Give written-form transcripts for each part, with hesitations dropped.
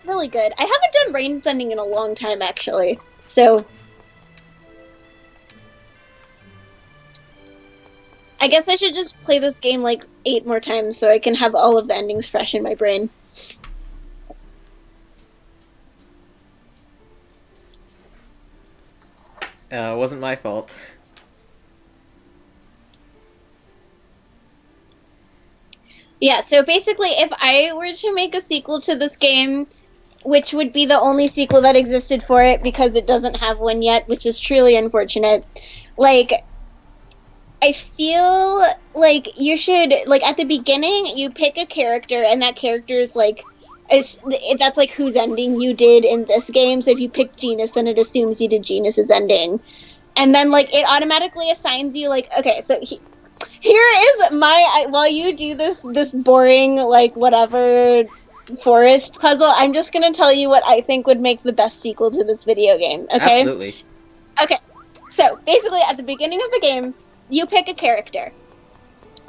really good. I haven't done Rain Sending in a long time, actually. So I guess I should just play this game like 8 more times so I can have all of the endings fresh in my brain. Wasn't my fault. Yeah, so basically, if I were to make a sequel to this game, which would be the only sequel that existed for it because it doesn't have one yet, which is truly unfortunate, like, I feel like you should, like, at the beginning, you pick a character, and that character is like, that's like whose ending you did in this game. So if you pick Genus, then it assumes you did Genus's ending. And then, like, it automatically assigns you, like, okay, so here is while you do this boring, like, whatever forest puzzle, I'm just gonna tell you what I think would make the best sequel to this video game, okay? Absolutely. Okay, so basically at the beginning of the game, you pick a character.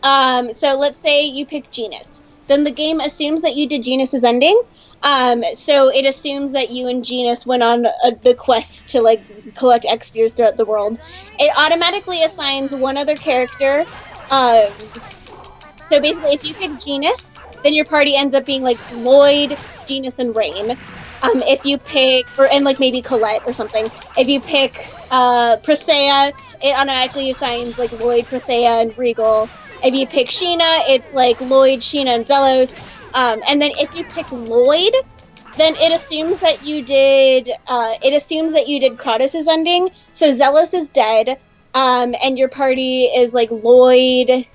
So let's say you pick Genus. Then the game assumes that you did Genus's ending. So it assumes that you and Genus went on the quest to, like, collect X spheres throughout the world. It automatically assigns one other character. Um, so basically, if you pick Genus, then your party ends up being like Lloyd, Genus, and Rain. If you pick, and like maybe Colette or something. If you pick Presea, it automatically assigns like Lloyd, Presea, and Regal. If you pick Sheena, it's like Lloyd, Sheena, and Zelos. And then if you pick Lloyd, then it assumes that you did. It assumes that you did Kratos' ending. So Zelos is dead, and your party is like Lloyd.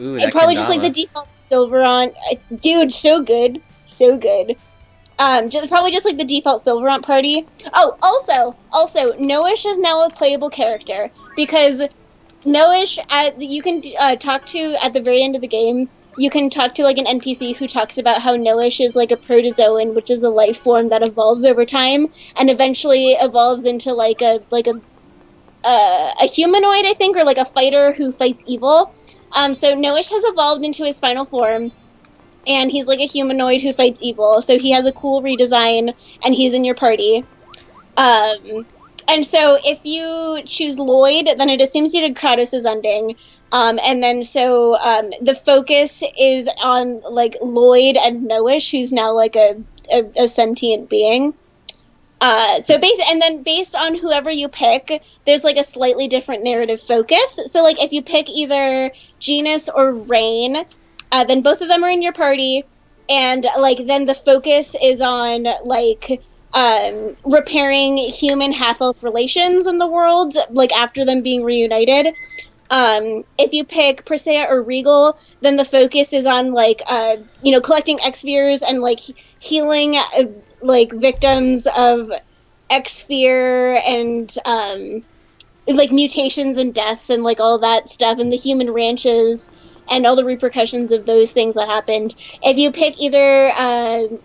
Ooh, It that probably just like the kendama. default Silverant. Dude, so good, so good. Just probably just like the default Silverant party. Oh, also, Noish is now a playable character because Noish, you can talk to at the very end of the game. You can talk to like an NPC who talks about how Noish is like a protozoan, which is a life form that evolves over time and eventually evolves into like a humanoid, I think, or like a fighter who fights evil. So Noish has evolved into his final form, and he's like a humanoid who fights evil. So he has a cool redesign, and he's in your party. And so if you choose Lloyd, then it assumes you did Kratos' ending. And then so the focus is on like Lloyd and Noish, who's now like a sentient being. And then based on whoever you pick, there's like a slightly different narrative focus. So like if you pick either Genus or Rain, then both of them are in your party, and like then the focus is on like repairing human half-elf relations in the world, like after them being reunited. If you pick Presea or Regal, then the focus is on like collecting X spheres and like healing like victims of X sphere and like mutations and deaths and like all that stuff and the human ranches and all the repercussions of those things that happened. If you pick either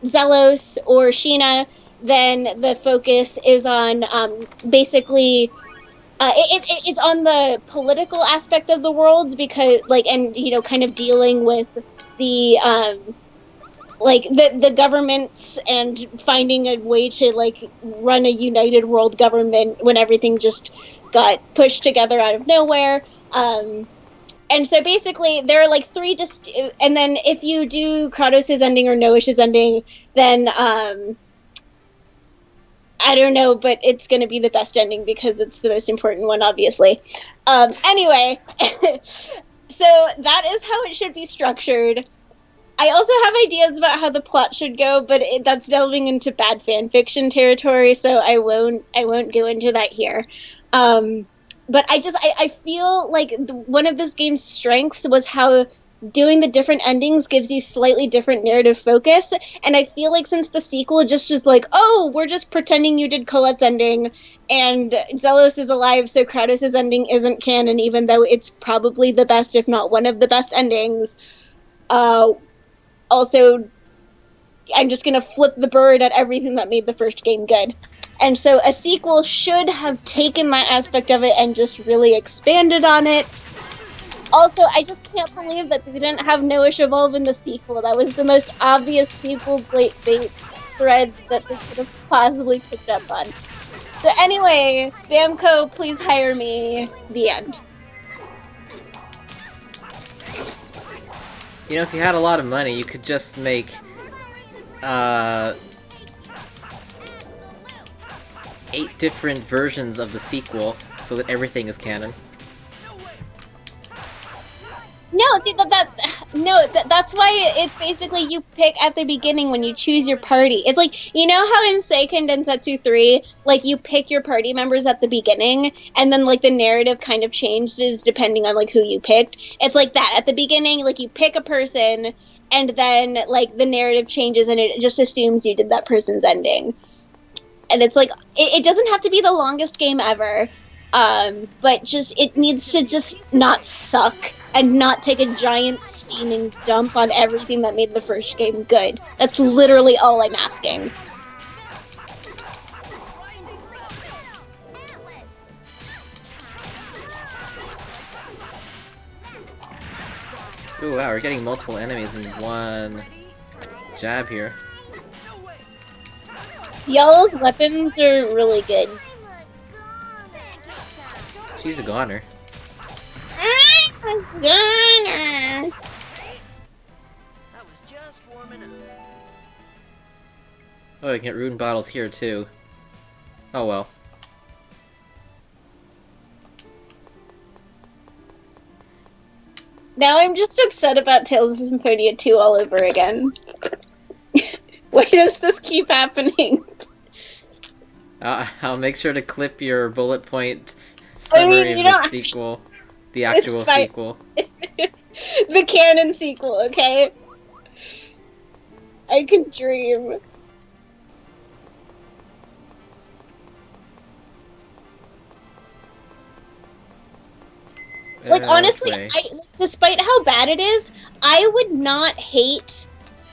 Zelos or Sheena, then the focus is on basically it's on the political aspect of the worlds because like and kind of dealing with the like the governments and finding a way to like run a united world government when everything just got pushed together out of nowhere. And so basically there are like three and then if you do Kratos' ending or Noish's ending, then I don't know, but it's going to be the best ending because it's the most important one, obviously. Anyway, so that is how it should be structured. I also have ideas about how the plot should go, but that's delving into bad fan fiction territory, so I won't go into that here. But I feel like one of this game's strengths was how doing the different endings gives you slightly different narrative focus, and I feel like since the sequel just is like, oh, we're just pretending you did Colette's ending, and Zelos is alive, so Kratos' ending isn't canon, even though it's probably the best, if not one of the best endings. Also, I'm just gonna flip the bird at everything that made the first game good. And so a sequel should have taken that aspect of it and just really expanded on it. Also, I just can't believe that they didn't have Noish evolve in the sequel. That was the most obvious sequel bait. threads that this could have possibly picked up on. So anyway, Bamco, please hire me. The end. You know, if you had a lot of money, you could just make, 8 different versions of the sequel, so that everything is canon. No, see that's why it's basically you pick at the beginning when you choose your party. It's like, you know how in Seiken Densetsu 3, like you pick your party members at the beginning and then like the narrative kind of changes depending on like who you picked. It's like that. At the beginning, like you pick a person and then like the narrative changes and it just assumes you did that person's ending. And it's like it doesn't have to be the longest game ever. But just it needs to just not suck and not take a giant steaming dump on everything that made the first game good. That's literally all I'm asking. Ooh, wow, we're getting multiple enemies in one jab here. Y'all's weapons are really good. She's a goner. I'm a gunner. Oh, I can get rune bottles here too. Oh well. Now I'm just upset about Tales of Symphonia 2 all over again. Why does this keep happening? I'll make sure to clip your bullet point summary of the sequel. The actual sequel. The canon sequel, okay? I can dream. Like, honestly, despite how bad it is, I would not hate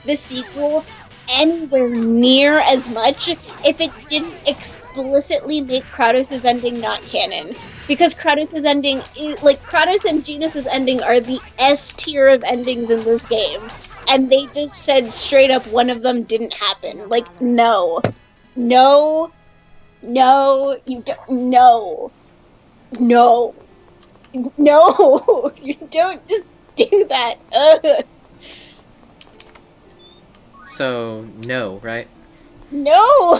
the sequel anywhere near as much if it didn't explicitly make Kratos' ending not canon. Because Kratos' ending is, like, Kratos and Genis' ending are the S tier of endings in this game. And they just said straight up one of them didn't happen. Like, no. No. No. You don't. No. No. No. You don't just do that. Ugh. So, no, right? No!